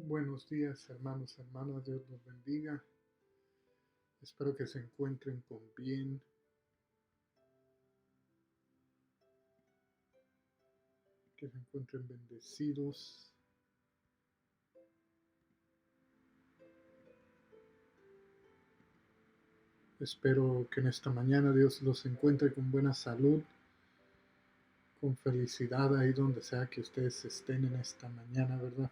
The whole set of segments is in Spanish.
Buenos días, hermanos, hermanas, Dios los bendiga. Espero que se encuentren con bien, que se encuentren bendecidos. Espero que en esta mañana Dios los encuentre con buena salud, con felicidad ahí donde sea que ustedes estén en esta mañana, ¿verdad?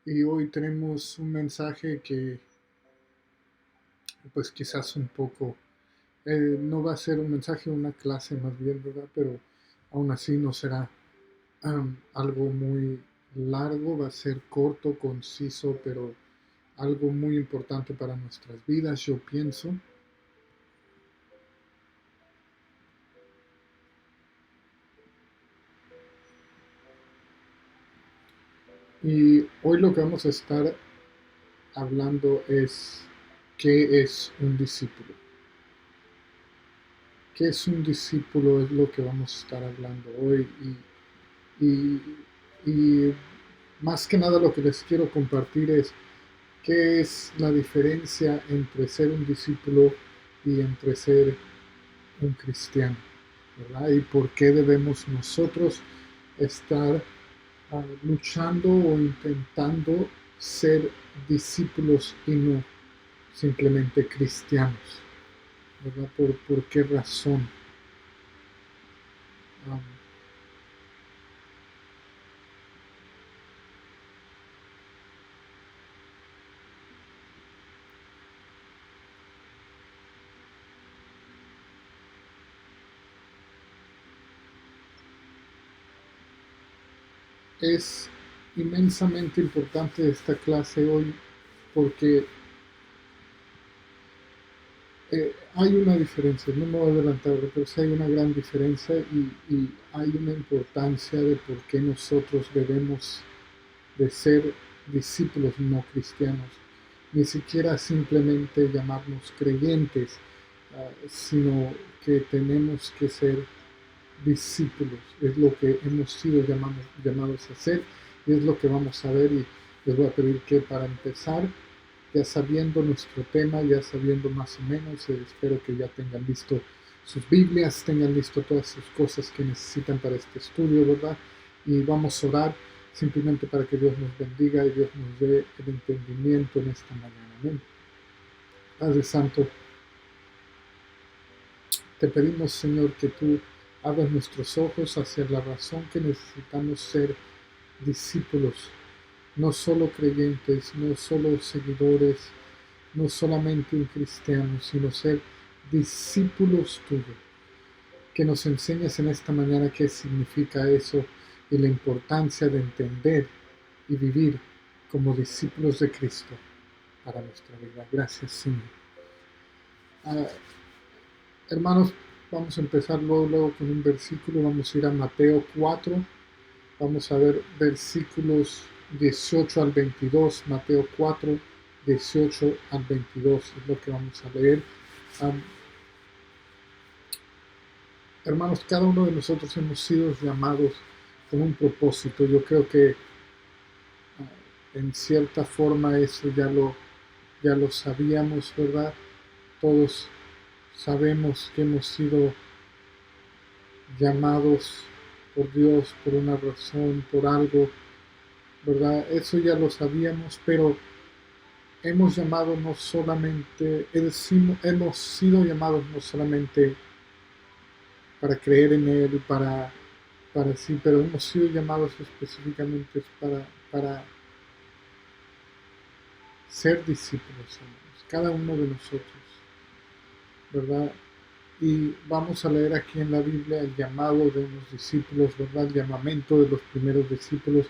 Y hoy tenemos un mensaje que pues quizás un poco, no va a ser un mensaje, una clase más bien, ¿verdad? Pero aún así no será algo muy largo, va a ser corto, conciso, pero algo muy importante para nuestras vidas, yo pienso. Y hoy lo que vamos a estar hablando es qué es un discípulo. ¿Qué es un discípulo? Es lo que vamos a estar hablando hoy. Y, y más que nada lo que les quiero compartir es qué es la diferencia entre ser un discípulo y entre ser un cristiano, ¿verdad? Y por qué debemos nosotros estar luchando o intentando ser discípulos y no simplemente cristianos, ¿verdad? ¿Por qué razón? Um, es inmensamente importante esta clase hoy porque hay una diferencia, no me voy a adelantar, pero sí hay una gran diferencia y hay una importancia de por qué nosotros debemos de ser discípulos no cristianos, ni siquiera simplemente llamarnos creyentes, sino que tenemos que ser discípulos, es lo que hemos sido llamados a ser y es lo que vamos a ver y les voy a pedir que para empezar, ya sabiendo nuestro tema, ya sabiendo más o menos, espero que ya tengan listo sus Biblias, tengan listo todas sus cosas que necesitan para este estudio, ¿verdad? Y vamos a orar simplemente para que Dios nos bendiga y Dios nos dé el entendimiento en esta mañana. Amén. Padre Santo, te pedimos, Señor, que tú abras nuestros ojos hacia la razón que necesitamos ser discípulos, no solo creyentes, no solo seguidores, no solamente un cristiano, sino ser discípulos tuyos. Que nos enseñes en esta mañana qué significa eso y la importancia de entender y vivir como discípulos de Cristo para nuestra vida. Gracias, Señor. Ah, hermanos, vamos a empezar luego con un versículo. Vamos a ir a Mateo 4. Vamos a ver versículos 18 al 22. Mateo 4, 18 al 22 es lo que vamos a leer. Hermanos, cada uno de nosotros hemos sido llamados con un propósito. Yo creo que en cierta forma eso ya lo sabíamos, ¿verdad? Todos sabemos que hemos sido llamados por Dios, por una razón, por algo, ¿verdad? Eso ya lo sabíamos, pero hemos llamado no solamente, hemos sido llamados no solamente para creer en Él, para sí, pero hemos sido llamados específicamente para ser discípulos, hermanos, cada uno de nosotros, ¿verdad? Y vamos a leer aquí en la Biblia el llamado de unos discípulos, ¿verdad? El llamamiento de los primeros discípulos,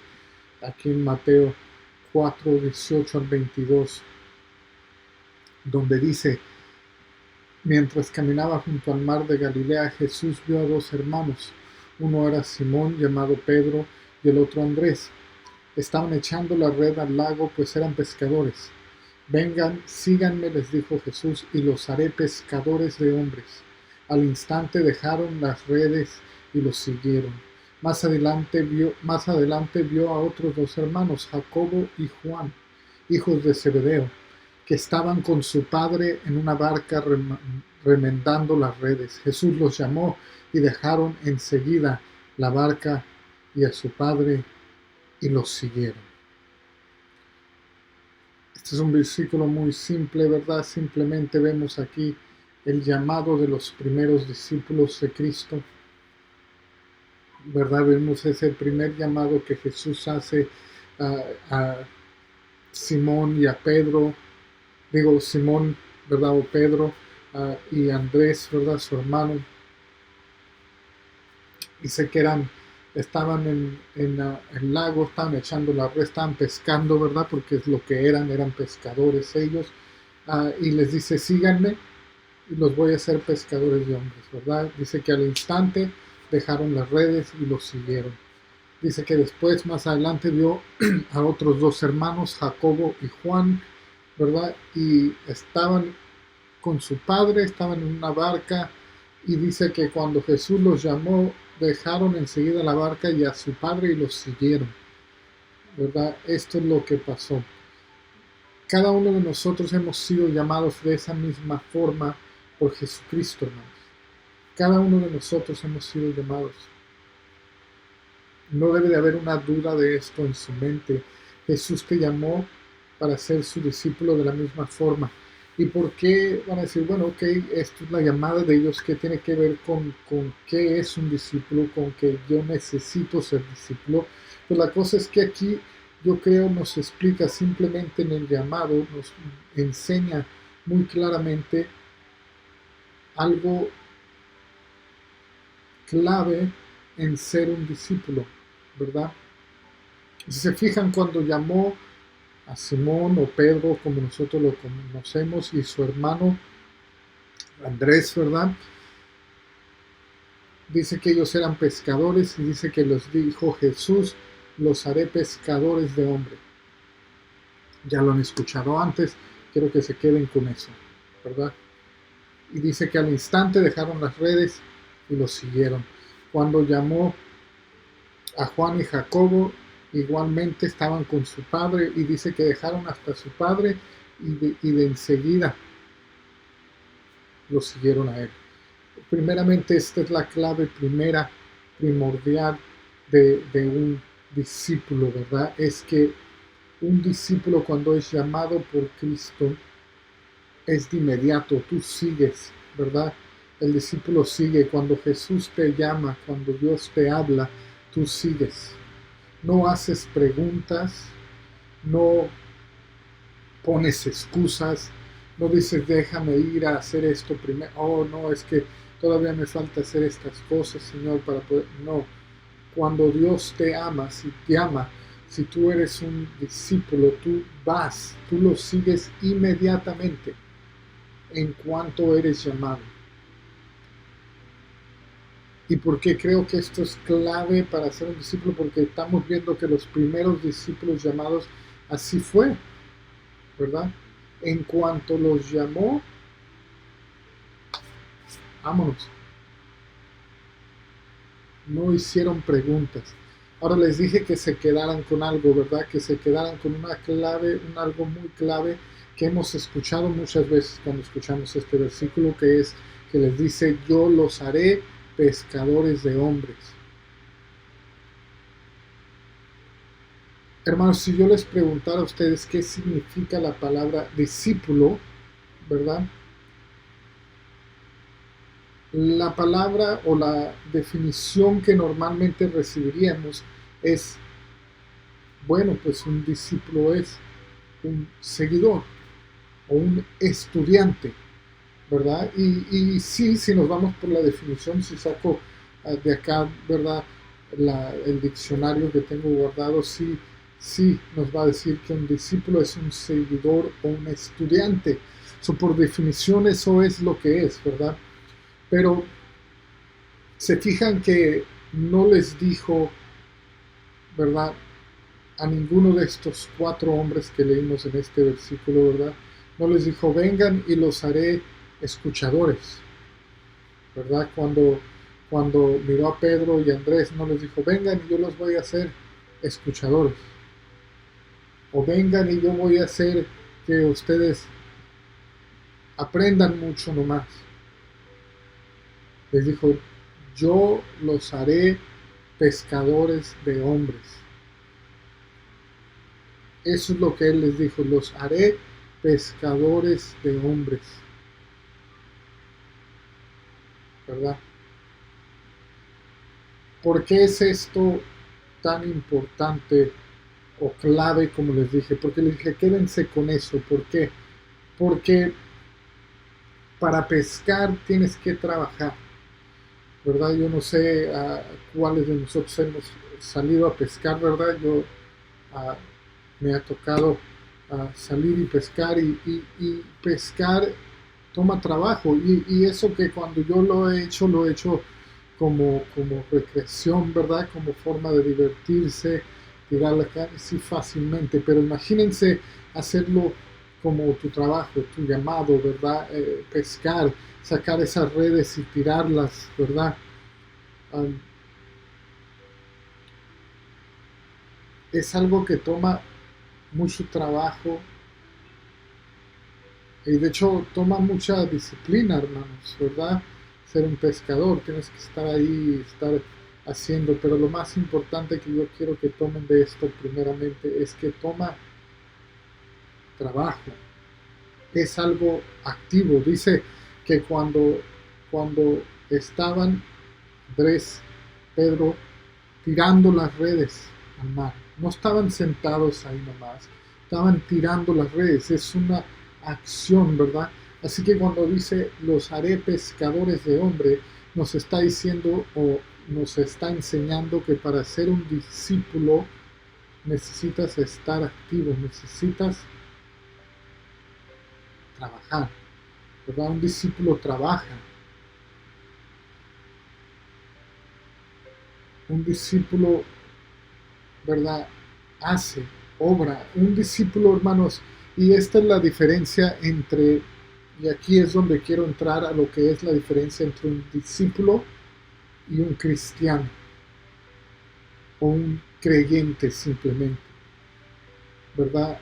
aquí en Mateo 4, 18 al 22, donde dice: mientras caminaba junto al mar de Galilea, Jesús vio a dos hermanos. Uno era Simón, llamado Pedro, y el otro Andrés. Estaban echando la red al lago, pues eran pescadores. Vengan, síganme, les dijo Jesús, y los haré pescadores de hombres. Al instante dejaron las redes y los siguieron. Más adelante vio a otros dos hermanos, Jacobo y Juan, hijos de Zebedeo, que estaban con su padre en una barca remendando las redes. Jesús los llamó y dejaron enseguida la barca y a su padre y los siguieron. Este es un versículo muy simple, ¿verdad? Simplemente vemos aquí el llamado de los primeros discípulos de Cristo, ¿verdad? Vemos ese primer llamado que Jesús hace a Simón y a Pedro, digo Simón, ¿verdad? O Pedro y Andrés, ¿verdad? Su hermano. Dice que estaban en el lago, estaban echando la red, estaban pescando, ¿verdad? Porque es lo que eran pescadores ellos. Y les dice, síganme y los voy a hacer pescadores de hombres, ¿verdad? Dice que al instante dejaron las redes y los siguieron. Dice que después, más adelante, vio a otros dos hermanos, Jacobo y Juan, ¿verdad? Y estaban con su padre, estaban en una barca, y dice que cuando Jesús los llamó, dejaron enseguida la barca y a su padre y los siguieron, ¿verdad? Esto es lo que pasó. Cada uno de nosotros hemos sido llamados de esa misma forma por Jesucristo, hermanos. Cada uno de nosotros hemos sido llamados. No debe de haber una duda de esto en su mente. Jesús te llamó para ser su discípulo de la misma forma. ¿Y por qué van a decir, bueno, ok, esto es la llamada de Dios, qué tiene que ver con qué es un discípulo, con que yo necesito ser discípulo? Pues la cosa es que aquí yo creo nos explica simplemente en el llamado, nos enseña muy claramente algo clave en ser un discípulo, ¿verdad? Si se fijan, cuando llamó a Simón o Pedro, como nosotros lo conocemos, y su hermano Andrés, ¿verdad? Dice que ellos eran pescadores y dice que les dijo Jesús, los haré pescadores de hombre. Ya lo han escuchado antes, quiero que se queden con eso, ¿verdad? Y dice que al instante dejaron las redes y los siguieron. Cuando llamó a Juan y Jacobo, igualmente estaban con su padre, y dice que dejaron hasta su padre y de enseguida lo siguieron a él. Primeramente, esta es la clave primordial de un discípulo, ¿verdad? Es que un discípulo, cuando es llamado por Cristo, es de inmediato, tú sigues, ¿verdad? El discípulo sigue. Cuando Jesús te llama, cuando Dios te habla, tú sigues. No haces preguntas, no pones excusas, no dices déjame ir a hacer esto primero, oh no, es que todavía me falta hacer estas cosas, Señor, para poder. No, cuando Dios te ama, si tú eres un discípulo, tú vas, tú lo sigues inmediatamente en cuanto eres llamado. ¿Y por qué creo que esto es clave para ser un discípulo? Porque estamos viendo que los primeros discípulos llamados así fue, ¿verdad? En cuanto los llamó, vámonos. No hicieron preguntas. Ahora les dije que se quedaran con algo, ¿verdad? Que se quedaran con una clave, algo muy clave que hemos escuchado muchas veces cuando escuchamos este versículo, que es que les dice, yo los haré pescadores de hombres. Hermanos, si yo les preguntara a ustedes qué significa la palabra discípulo, ¿verdad? La palabra o la definición que normalmente recibiríamos es, bueno, pues un discípulo es un seguidor o un estudiante, ¿verdad? Y sí, si nos vamos por la definición, si saco de acá, ¿verdad? El diccionario que tengo guardado, sí nos va a decir que un discípulo es un seguidor o un estudiante. Por definición eso es lo que es, ¿verdad? Pero se fijan que no les dijo, ¿verdad?, a ninguno de estos 4 hombres que leímos en este versículo, ¿verdad? No les dijo, vengan y los haré escuchadores, ¿verdad? Cuando cuando miró a Pedro y a Andrés, no les dijo, vengan y yo los voy a hacer escuchadores, o vengan y yo voy a hacer que ustedes aprendan mucho nomás. Les dijo, yo los haré pescadores de hombres. Eso es lo que él les dijo, los haré pescadores de hombres, ¿verdad? ¿Por qué es esto tan importante o clave, como les dije? Porque les dije, quédense con eso. ¿Por qué? Porque para pescar tienes que trabajar, ¿verdad? Yo no sé cuáles de nosotros hemos salido a pescar, ¿verdad? Yo uh, me ha tocado salir y pescar y pescar toma trabajo y eso que cuando yo lo he hecho como recreación, ¿verdad? Como forma de divertirse, tirar la carne, sí, fácilmente, pero imagínense hacerlo como tu trabajo, tu llamado, ¿verdad? Pescar, sacar esas redes y tirarlas, ¿verdad? Um, es algo que toma mucho trabajo y de hecho toma mucha disciplina, hermanos, ¿verdad? Ser un pescador, tienes que estar ahí, estar haciendo, pero lo más importante que yo quiero que tomen de esto primeramente es que toma trabajo, es algo activo. Dice que cuando estaban Andrés, Pedro, tirando las redes al mar, no estaban sentados ahí nomás, estaban tirando las redes, es una acción, ¿verdad? Así que cuando dice los haré pescadores de hombre, nos está diciendo o nos está enseñando que para ser un discípulo necesitas estar activo, necesitas trabajar, ¿verdad? Un discípulo trabaja, un discípulo, ¿verdad? Hace, obra, un discípulo, hermanos, y esta es la diferencia entre, y aquí es donde quiero entrar a lo que es la diferencia entre un discípulo y un cristiano, o un creyente simplemente, ¿verdad?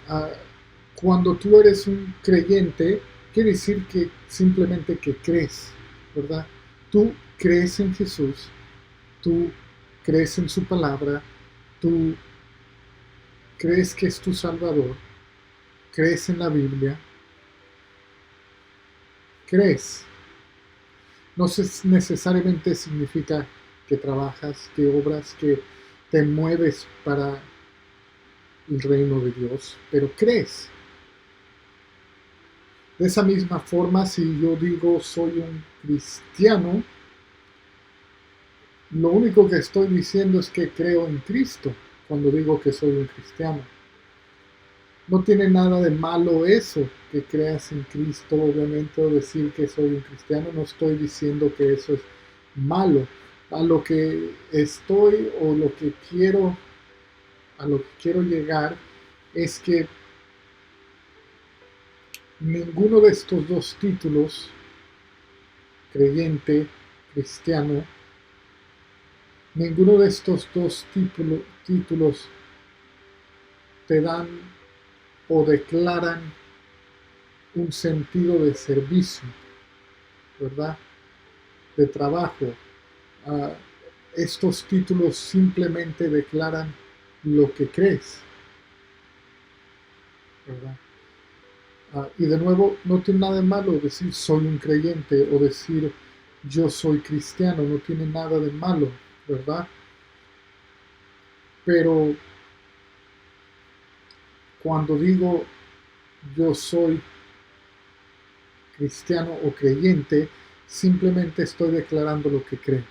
Cuando tú eres un creyente, quiere decir que simplemente que crees, ¿verdad? Tú crees en Jesús, tú crees en su palabra, tú crees que es tu Salvador, crees en la Biblia, crees. No necesariamente significa que trabajas, que obras, que te mueves para el reino de Dios, pero crees. De esa misma forma, si yo digo soy un cristiano, lo único que estoy diciendo es que creo en Cristo cuando digo que soy un cristiano. No tiene nada de malo eso, que creas en Cristo, obviamente, o decir que soy un cristiano. No estoy diciendo que eso es malo. A lo que estoy o lo que quiero, a lo que quiero llegar es que ninguno de estos dos títulos, creyente, cristiano, ninguno de estos dos títulos te dan o declaran un sentido de servicio, ¿verdad? De trabajo. Uh, estos títulos simplemente declaran lo que crees, ¿verdad? Y de nuevo, no tiene nada de malo decir soy un creyente o decir yo soy cristiano, no tiene nada de malo, ¿verdad? Pero cuando digo yo soy cristiano o creyente, simplemente estoy declarando lo que creo,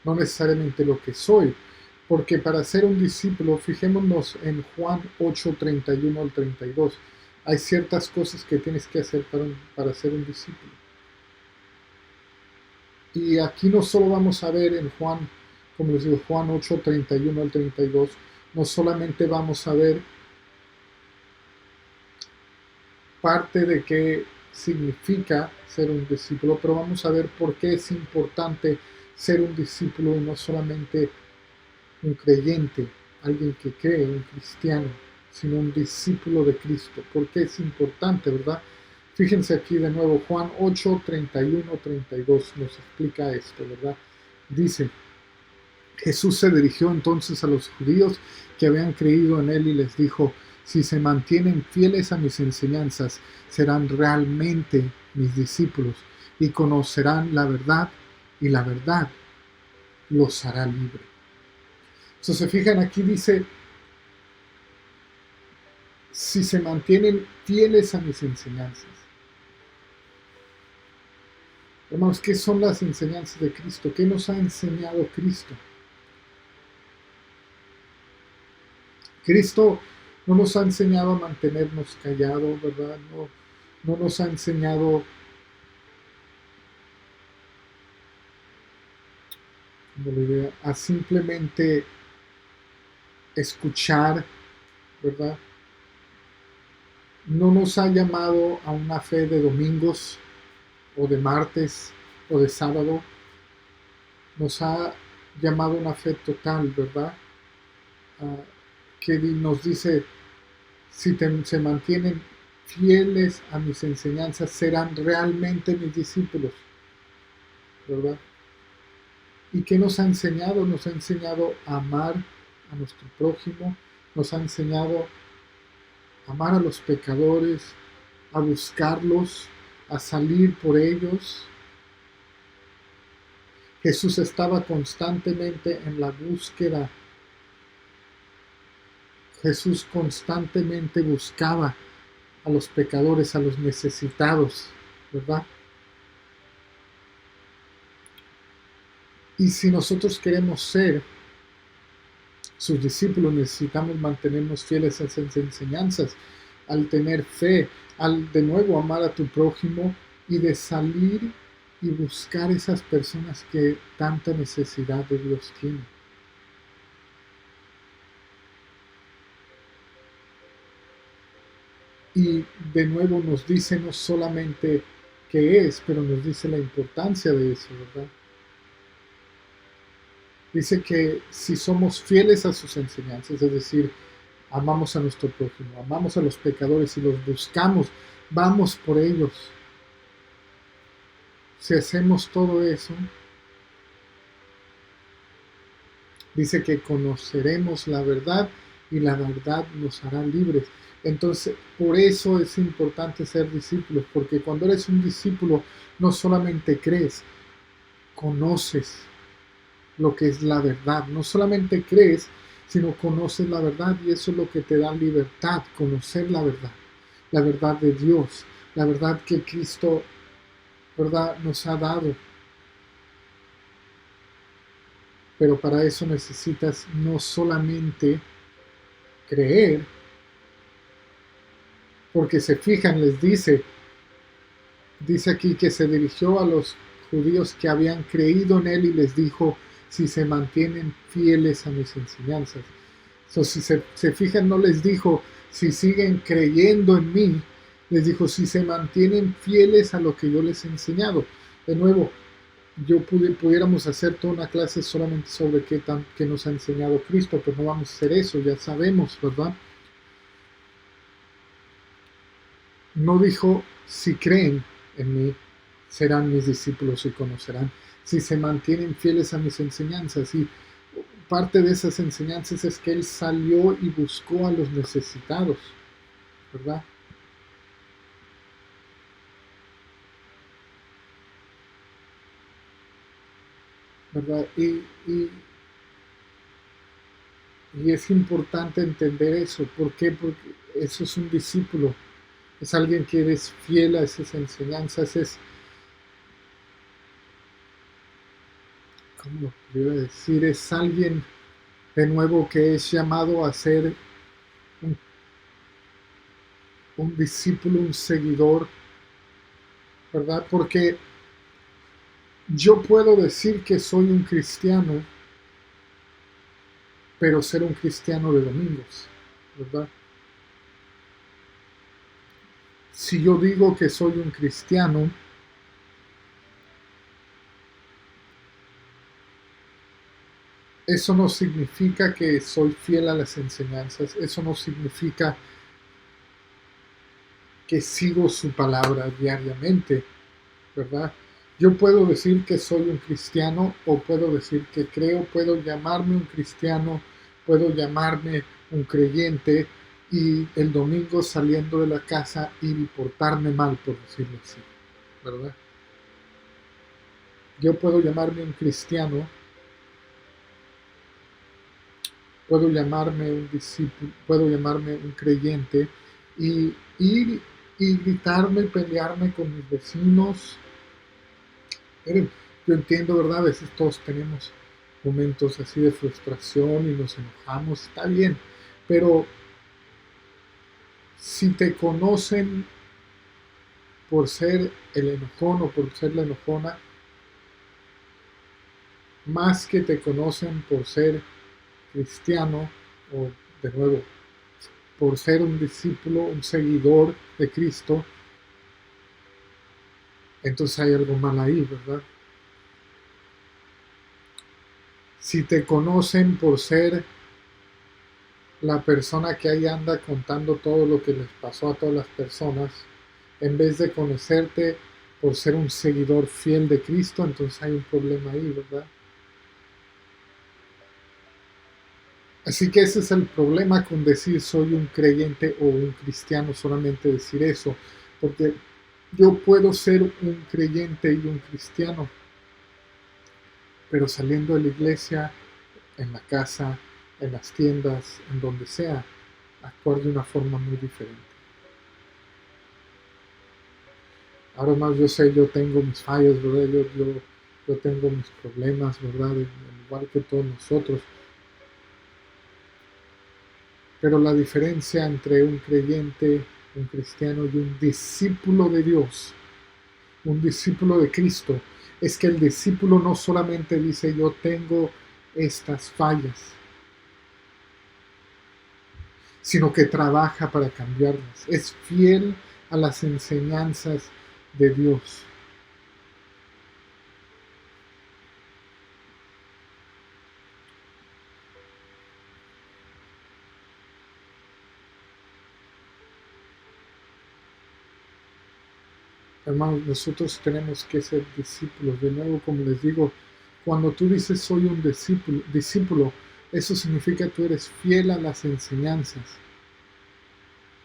no necesariamente lo que soy, porque para ser un discípulo, fijémonos en Juan 8, 31 al 32, hay ciertas cosas que tienes que hacer para ser un discípulo. Y aquí no solo vamos a ver en Juan, como les digo, Juan 8, 31 al 32, no solamente vamos a ver parte de que significa ser un discípulo, pero vamos a ver por qué es importante ser un discípulo y no solamente un creyente, alguien que cree, un cristiano, sino un discípulo de Cristo. ¿Por qué es importante, verdad? Fíjense aquí de nuevo, Juan 8, 31, 32 nos explica esto, ¿verdad? Dice, Jesús se dirigió entonces a los judíos que habían creído en él y les dijo, si se mantienen fieles a mis enseñanzas, serán realmente mis discípulos y conocerán la verdad y la verdad los hará libre. Si se fijan aquí dice, si se mantienen fieles a mis enseñanzas. Hermanos, ¿qué son las enseñanzas de Cristo? ¿Qué nos ha enseñado Cristo? Cristo no nos ha enseñado a mantenernos callados, ¿verdad? No nos ha enseñado a simplemente escuchar, ¿verdad? No nos ha llamado a una fe de domingos o de martes o de sábado. Nos ha llamado a una fe total, ¿verdad? Que nos dice, si se mantienen fieles a mis enseñanzas, serán realmente mis discípulos, ¿verdad? ¿Y qué nos ha enseñado? Nos ha enseñado a amar a nuestro prójimo, nos ha enseñado a amar a los pecadores, a buscarlos, a salir por ellos. Jesús estaba constantemente en la búsqueda. Jesús constantemente buscaba a los pecadores, a los necesitados, ¿verdad? Y si nosotros queremos ser sus discípulos, necesitamos mantenernos fieles a esas enseñanzas, al tener fe, al de nuevo amar a tu prójimo y de salir y buscar esas personas que tanta necesidad de Dios tienen. Y de nuevo nos dice no solamente qué es, pero nos dice la importancia de eso, ¿verdad? Dice que si somos fieles a sus enseñanzas, es decir, amamos a nuestro prójimo, amamos a los pecadores y los buscamos, vamos por ellos. Si hacemos todo eso, dice que conoceremos la verdad y la verdad nos hará libres. Entonces, por eso es importante ser discípulos, porque cuando eres un discípulo, no solamente crees, conoces lo que es la verdad. No solamente crees, sino conoces la verdad y eso es lo que te da libertad, conocer la verdad de Dios, la verdad que Cristo, ¿verdad?, nos ha dado. Pero para eso necesitas no solamente creer, porque se fijan, dice aquí que se dirigió a los judíos que habían creído en él y les dijo, si se mantienen fieles a mis enseñanzas. So, si se fijan, no les dijo, si siguen creyendo en mí, les dijo, si se mantienen fieles a lo que yo les he enseñado. De nuevo, pudiéramos hacer toda una clase solamente sobre qué nos ha enseñado Cristo, pero no vamos a hacer eso, ya sabemos, ¿verdad? No dijo, si creen en mí, serán mis discípulos y conocerán, si se mantienen fieles a mis enseñanzas. Y parte de esas enseñanzas es que Él salió y buscó a los necesitados, ¿verdad? ¿Verdad? Y es importante entender eso. ¿Por qué? Porque eso es un discípulo. Es alguien que es fiel a esas enseñanzas. ¿Cómo lo podría decir? Es alguien, de nuevo, que es llamado a ser un, un discípulo, un seguidor, ¿verdad? Porque yo puedo decir que soy un cristiano, pero ser un cristiano de domingos, ¿verdad? Si yo digo que soy un cristiano, eso no significa que soy fiel a las enseñanzas, eso no significa que sigo su palabra diariamente, ¿verdad? Yo puedo decir que soy un cristiano o puedo decir que creo, puedo llamarme un cristiano, puedo llamarme un creyente y el domingo saliendo de la casa ir y portarme mal, por decirlo así, ¿verdad? Yo puedo llamarme un cristiano, puedo llamarme un discípulo, puedo llamarme un creyente y ir y gritarme, pelearme con mis vecinos. Miren, yo entiendo, ¿verdad? A veces todos tenemos momentos así de frustración y nos enojamos, está bien, pero si te conocen por ser el enojón o por ser la enojona, más que te conocen por ser cristiano o de nuevo, por ser un discípulo, un seguidor de Cristo, entonces hay algo mal ahí, ¿verdad? Si te conocen por ser la persona que ahí anda contando todo lo que les pasó a todas las personas, en vez de conocerte por ser un seguidor fiel de Cristo, entonces hay un problema ahí, ¿verdad? Así que ese es el problema con decir soy un creyente o un cristiano, solamente decir eso, porque yo puedo ser un creyente y un cristiano, pero saliendo de la iglesia, en la casa, en las tiendas, en donde sea, actuar de una forma muy diferente. Ahora más yo sé, yo tengo mis fallas, ¿verdad? Yo tengo mis problemas, ¿verdad? Igual que todos nosotros. Pero la diferencia entre un creyente, un cristiano y un discípulo de Dios, un discípulo de Cristo, es que el discípulo no solamente dice yo tengo estas fallas, sino que trabaja para cambiarlas. Es fiel a las enseñanzas de Dios. Hermanos, nosotros tenemos que ser discípulos. De nuevo, como les digo, cuando tú dices soy un discípulo, eso significa que tú eres fiel a las enseñanzas.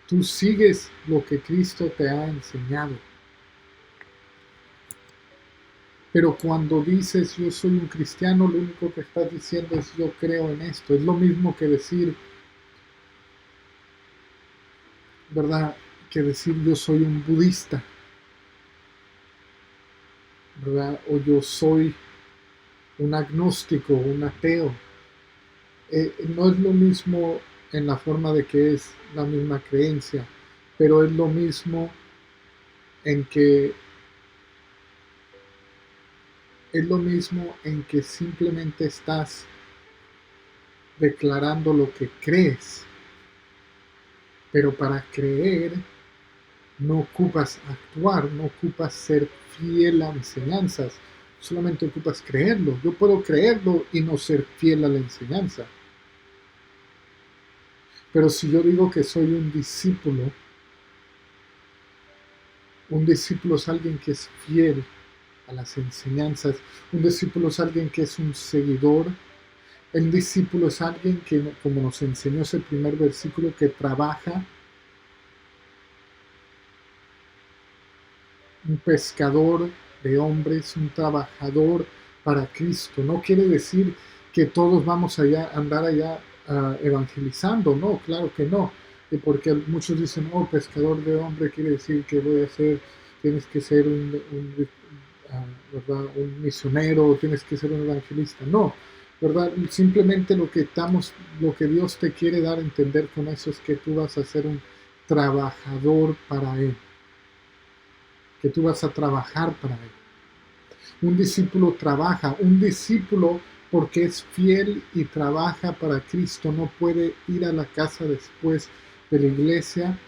Tú sigues lo que Cristo te ha enseñado. Pero cuando dices yo soy un cristiano, lo único que estás diciendo es yo creo en esto. Es lo mismo que decir, ¿verdad? Que decir yo soy un budista, ¿verdad? O yo soy un agnóstico, un ateo. No es lo mismo en la forma de que es la misma creencia, pero es lo mismo en que simplemente estás declarando lo que crees, pero para creer no ocupas actuar, no ocupas ser fiel a enseñanzas, solamente ocupas creerlo. Yo puedo creerlo y no ser fiel a la enseñanza. Pero si yo digo que soy un discípulo es alguien que es fiel a las enseñanzas. Un discípulo es alguien que es un seguidor. El discípulo es alguien que, como nos enseñó ese primer versículo, que trabaja, un pescador de hombres, un trabajador para Cristo. No quiere decir que todos vamos allá, andar allá evangelizando, no, claro que no. Porque muchos dicen, oh, pescador de hombre quiere decir que voy a ser, tienes que ser ¿verdad? Un misionero, tienes que ser un evangelista. No, ¿verdad? Simplemente lo que Dios te quiere dar a entender con eso es que tú vas a ser un trabajador para Él, que tú vas a trabajar para Él. Un discípulo trabaja, un discípulo porque es fiel y trabaja para Cristo, no puede ir a la casa después de la iglesia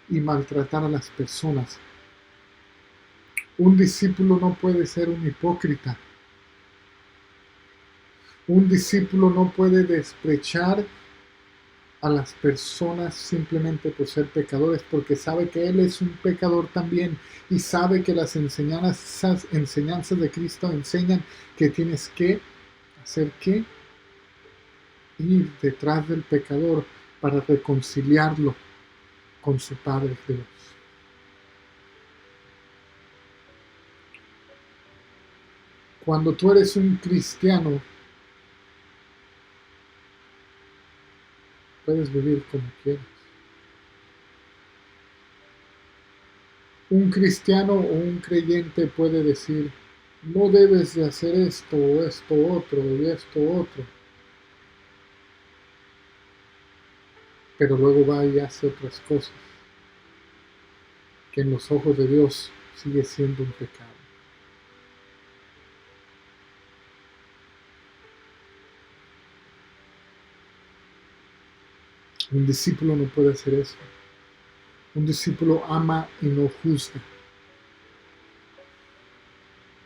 y maltratar a las personas. Un discípulo no puede ser un hipócrita. Un discípulo no puede despreciar a las personas simplemente por ser pecadores, porque sabe que él es un pecador también y sabe que las enseñanzas de Cristo enseñan que tienes que hacer que ir detrás del pecador para reconciliarlo con su Padre Dios. Cuando tú eres un cristiano, puedes vivir como quieras. Un cristiano o un creyente puede decir, no debes de hacer esto o esto otro y esto otro, pero luego va y hace otras cosas que en los ojos de Dios sigue siendo un pecado. Un discípulo no puede hacer eso. Un discípulo ama y no juzga.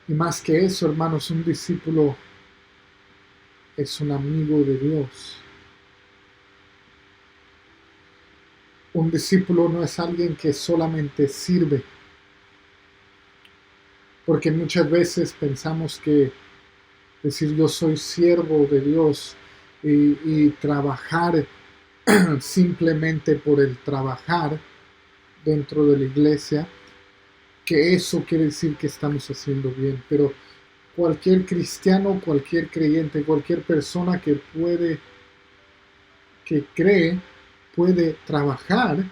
Y más que eso, hermanos, un discípulo es un amigo de Dios. Un discípulo no es alguien que solamente sirve, porque muchas veces pensamos que decir yo soy siervo de Dios y trabajar simplemente por el trabajar dentro de la iglesia, que eso quiere decir que estamos haciendo bien. Pero cualquier cristiano, cualquier creyente, cualquier persona que cree, puede trabajar,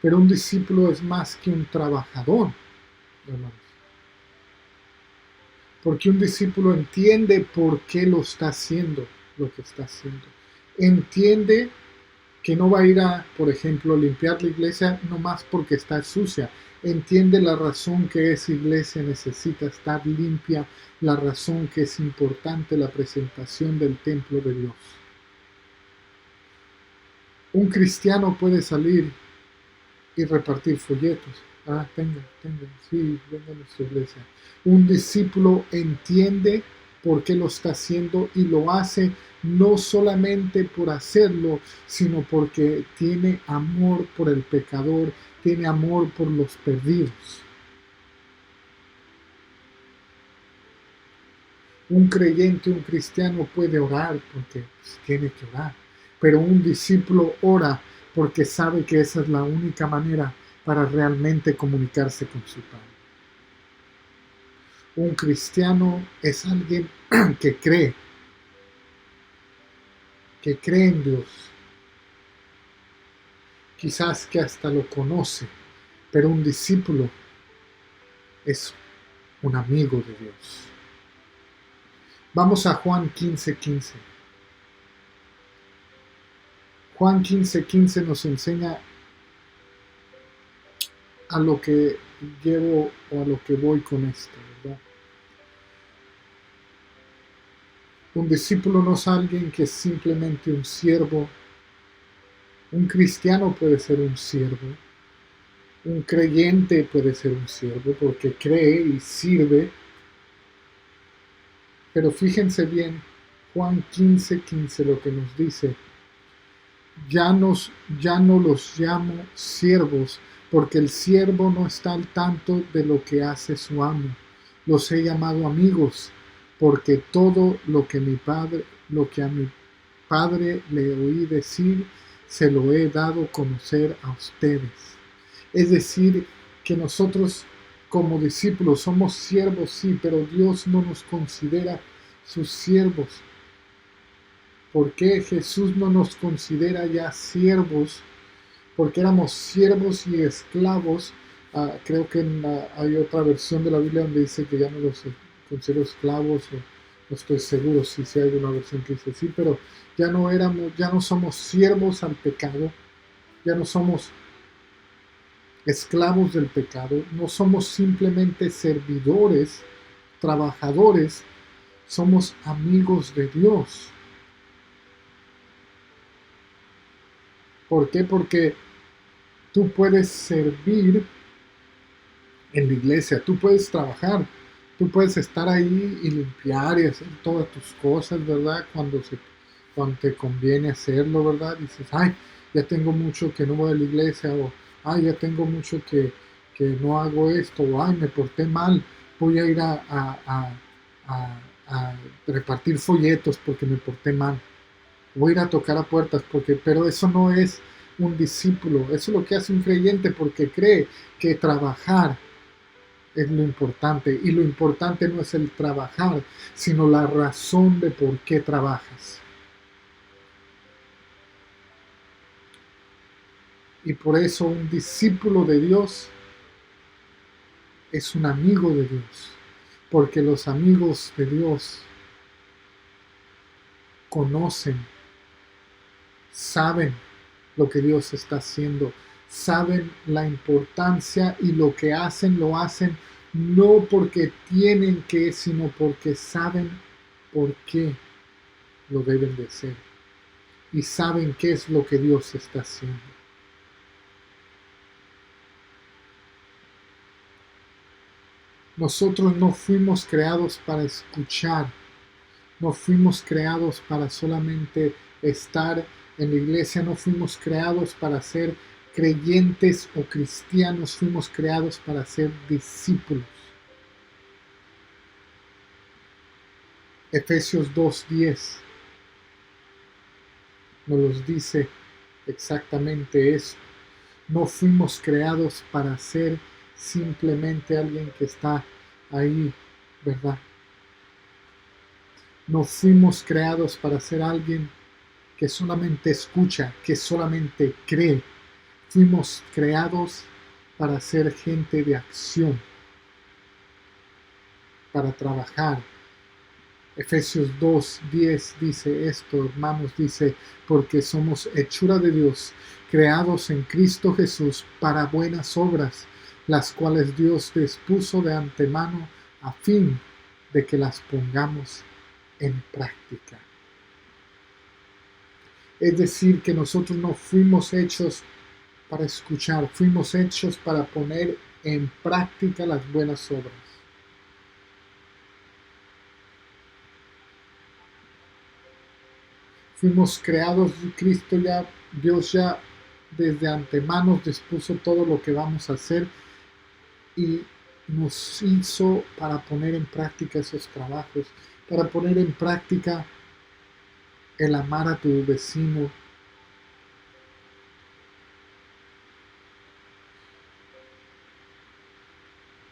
pero un discípulo es más que un trabajador, hermanos. Porque un discípulo entiende por qué lo está haciendo, lo que está haciendo. Entiende que no va a ir a, por ejemplo, limpiar la iglesia nomás porque está sucia. Entiende la razón que esa iglesia necesita estar limpia, la razón que es importante la presentación del templo de Dios. Un cristiano puede salir y repartir folletos. Venga, sí, venga a nuestra iglesia. Un discípulo entiende por qué lo está haciendo y lo hace no solamente por hacerlo, sino porque tiene amor por el pecador, tiene amor por los perdidos. Un creyente, un cristiano puede orar porque tiene que orar, pero un discípulo ora porque sabe que esa es la única manera para realmente comunicarse con su Padre. Un cristiano es alguien que cree en Dios, quizás que hasta lo conoce, pero un discípulo es un amigo de Dios. Vamos a Juan 15:15. Juan 15:15 nos enseña a lo que llevo o a lo que voy con esto, ¿verdad? Un discípulo no es alguien que es simplemente un siervo. Un cristiano puede ser un siervo. Un creyente puede ser un siervo porque cree y sirve. Pero fíjense bien, Juan 15:15 lo que nos dice. Ya no los llamo siervos, porque el siervo no está al tanto de lo que hace su amo. Los he llamado amigos, porque todo lo que a mi padre le oí decir, se lo he dado a conocer a ustedes. Es decir, que nosotros como discípulos somos siervos, sí, pero Dios no nos considera sus siervos. ¿Por qué Jesús no nos considera ya siervos? Porque éramos siervos y esclavos. Creo que hay otra versión de la Biblia donde dice que ya no los considero esclavos, o no estoy seguro si hay alguna versión que dice así, pero ya no somos siervos al pecado, ya no somos esclavos del pecado, no somos simplemente servidores, trabajadores, somos amigos de Dios. ¿Por qué? Porque Tú puedes servir en la iglesia, tú puedes trabajar, tú puedes estar ahí y limpiar y hacer todas tus cosas, ¿verdad? Cuando te conviene hacerlo, ¿verdad? Dices, ay, ya tengo mucho que no voy a la iglesia, o ay, ya tengo mucho que no hago esto, o ay, me porté mal, voy a ir a repartir folletos porque me porté mal, voy a ir a tocar a puertas porque, pero eso no es un discípulo, eso es lo que hace un creyente porque cree que trabajar es lo importante. Y lo importante no es el trabajar, sino la razón de por qué trabajas. Y por eso un discípulo de Dios es un amigo de Dios. Porque los amigos de Dios conocen, saben lo que Dios está haciendo, saben la importancia y lo que hacen, lo hacen no porque tienen que, sino porque saben por qué lo deben de hacer. Y saben qué es lo que Dios está haciendo. Nosotros no fuimos creados para escuchar, no fuimos creados para solamente estar en la iglesia, no fuimos creados para ser creyentes o cristianos, fuimos creados para ser discípulos. Efesios 2:10 nos dice exactamente eso. No fuimos creados para ser simplemente alguien que está ahí, ¿verdad? No fuimos creados para ser alguien que solamente escucha, que solamente cree. Fuimos creados para ser gente de acción, para trabajar. Efesios 2:10 dice esto, hermanos, dice, porque somos hechura de Dios, creados en Cristo Jesús para buenas obras, las cuales Dios dispuso de antemano a fin de que las pongamos en práctica. Es decir, que nosotros no fuimos hechos para escuchar, fuimos hechos para poner en práctica las buenas obras. Fuimos creados, Cristo ya, Dios ya desde antemano dispuso todo lo que vamos a hacer y nos hizo para poner en práctica esos trabajos, para poner en práctica el amar a tu vecino.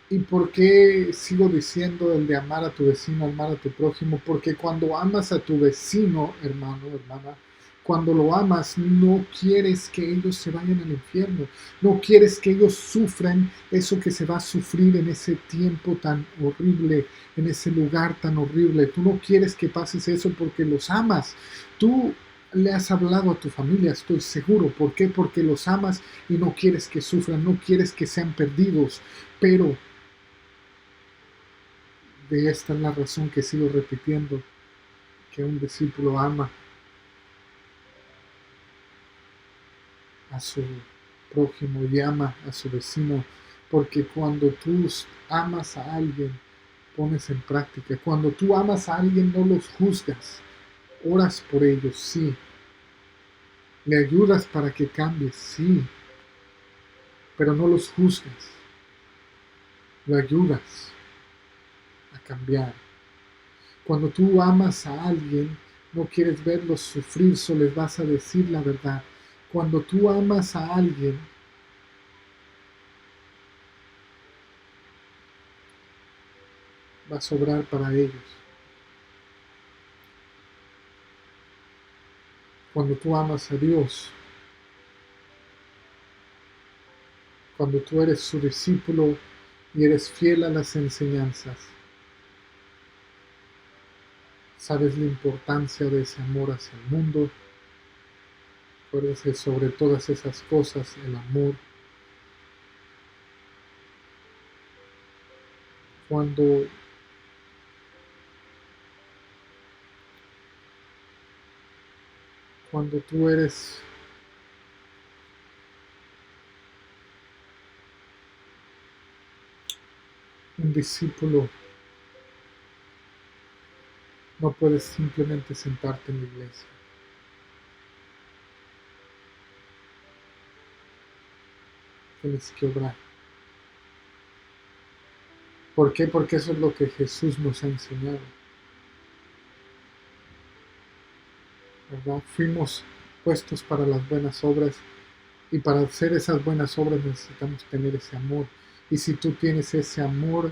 ¿Y por qué sigo diciendo el de amar a tu vecino, amar a tu prójimo? Porque cuando amas a tu vecino, hermano, hermana, cuando lo amas, no quieres que ellos se vayan al infierno, no quieres que ellos sufran eso que se va a sufrir en ese tiempo tan horrible, en ese lugar tan horrible. Tú no quieres que pases eso porque los amas. Tú le has hablado a tu familia, estoy seguro. ¿Por qué? Porque los amas y no quieres que sufran, no quieres que sean perdidos. Pero de esta es la razón que sigo repitiendo, que un discípulo ama a su prójimo y ama a su vecino, porque cuando tú amas a alguien, pones en práctica. Cuando tú amas a alguien, no los juzgas, oras por ellos, sí, le ayudas para que cambie, sí, pero no los juzgas, lo ayudas a cambiar. Cuando tú amas a alguien, no quieres verlos sufrir, solo les vas a decir la verdad. Cuando tú amas a alguien, va a sobrar para ellos. Cuando tú amas a Dios, cuando tú eres su discípulo y eres fiel a las enseñanzas, sabes la importancia de ese amor hacia el mundo. Acuérdese sobre todas esas cosas, el amor. Cuando cuando tú eres Un discípulo no puedes simplemente sentarte en la iglesia. Tienes que obrar. ¿Por qué? Porque eso es lo que Jesús nos ha enseñado, ¿verdad? Fuimos puestos para las buenas obras y para hacer esas buenas obras necesitamos tener ese amor. Y si tú tienes ese amor,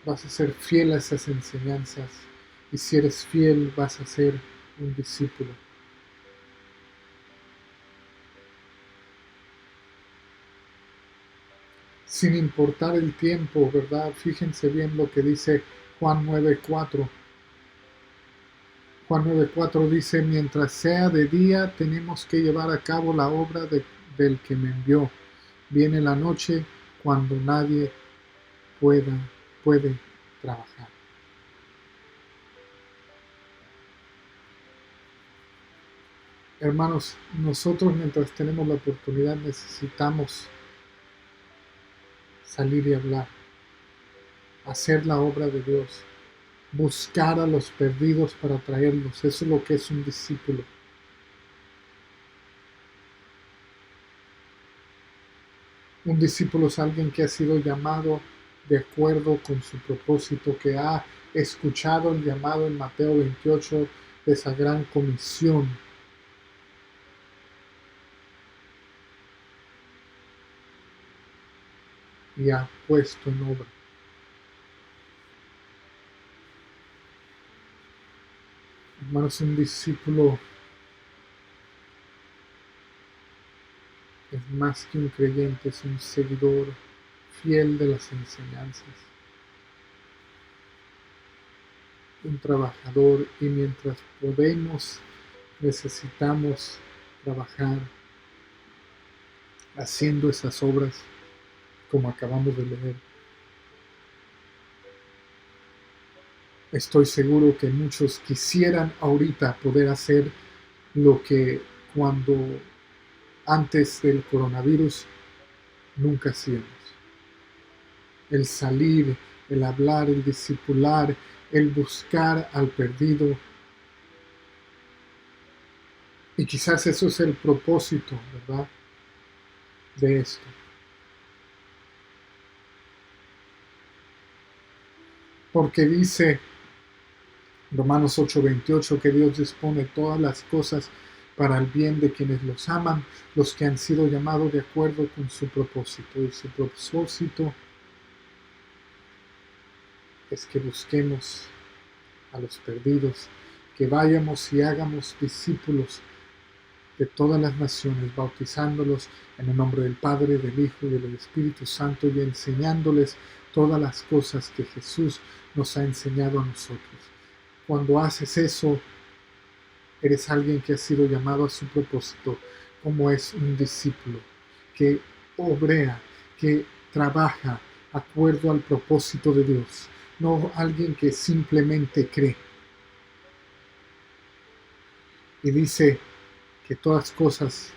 vas a ser fiel a esas enseñanzas. Y si eres fiel, vas a ser un discípulo. Sin importar el tiempo, ¿verdad? Fíjense bien lo que dice Juan 9:4. Juan 9:4 dice, mientras sea de día, tenemos que llevar a cabo la obra del que me envió. Viene la noche cuando nadie puede trabajar. Hermanos, nosotros mientras tenemos la oportunidad necesitamos salir y hablar, hacer la obra de Dios, buscar a los perdidos para traerlos. Eso es lo que es un discípulo. Un discípulo es alguien que ha sido llamado de acuerdo con su propósito, que ha escuchado el llamado en Mateo 28 de esa gran comisión y ha puesto en obra. Hermanos, un discípulo es más que un creyente, es un seguidor fiel de las enseñanzas, un trabajador, y mientras podemos, necesitamos trabajar haciendo esas obras como acabamos de leer. Estoy seguro que muchos quisieran ahorita poder hacer lo que cuando antes del coronavirus nunca hacíamos. El salir, el hablar, el discipular, el buscar al perdido. Y quizás eso es el propósito, ¿verdad? De esto. Porque dice Romanos 8:28 que Dios dispone todas las cosas para el bien de quienes los aman, los que han sido llamados de acuerdo con su propósito. Y su propósito es que busquemos a los perdidos, que vayamos y hagamos discípulos de todas las naciones, bautizándolos en el nombre del Padre, del Hijo y del Espíritu Santo y enseñándoles todas las cosas que Jesús nos ha enseñado a nosotros. Cuando haces eso, eres alguien que ha sido llamado a su propósito, como es un discípulo, que obrea, que trabaja de acuerdo al propósito de Dios, no alguien que simplemente cree. Y dice que todas cosas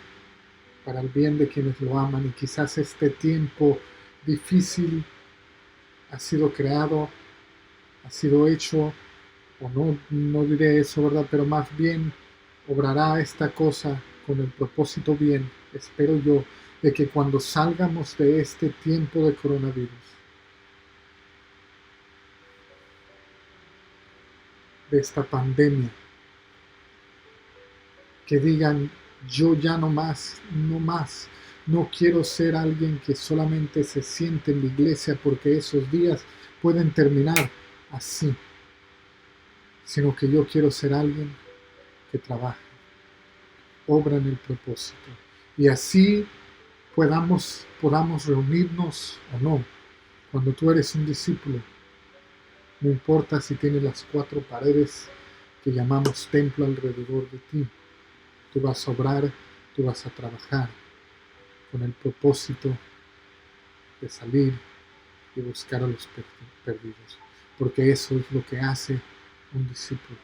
para el bien de quienes lo aman, y quizás este tiempo difícil ha sido creado, ha sido hecho, o no diré eso, ¿verdad? Pero más bien obrará esta cosa con el propósito bien, espero yo, de que cuando salgamos de este tiempo de coronavirus, de esta pandemia, que digan, yo ya no más, no más, no quiero ser alguien que solamente se siente en la iglesia porque esos días pueden terminar así, sino que yo quiero ser alguien que trabaja, obra en el propósito. Y así podamos reunirnos o no. Cuando tú eres un discípulo, no importa si tienes las cuatro paredes que llamamos templo alrededor de ti, tú vas a obrar, tú vas a trabajar con el propósito de salir y buscar a los perdidos, porque eso es lo que hace un discípulo.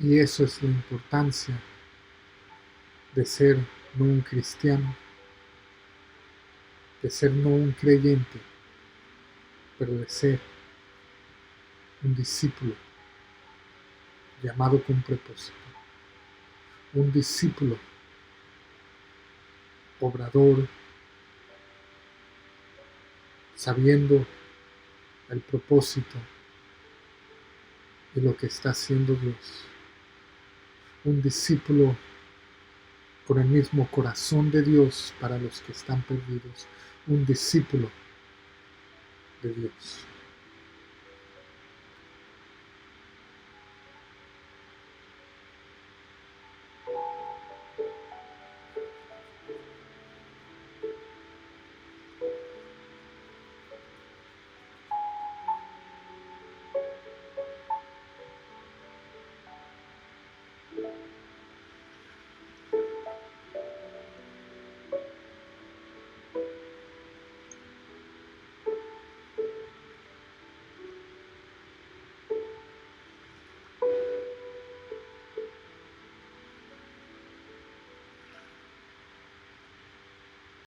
Y eso es la importancia de ser no un cristiano, de ser no un creyente, pero de ser un discípulo llamado con propósito, un discípulo obrador, sabiendo el propósito y lo que está haciendo Dios, un discípulo con el mismo corazón de Dios para los que están perdidos, un discípulo de Dios.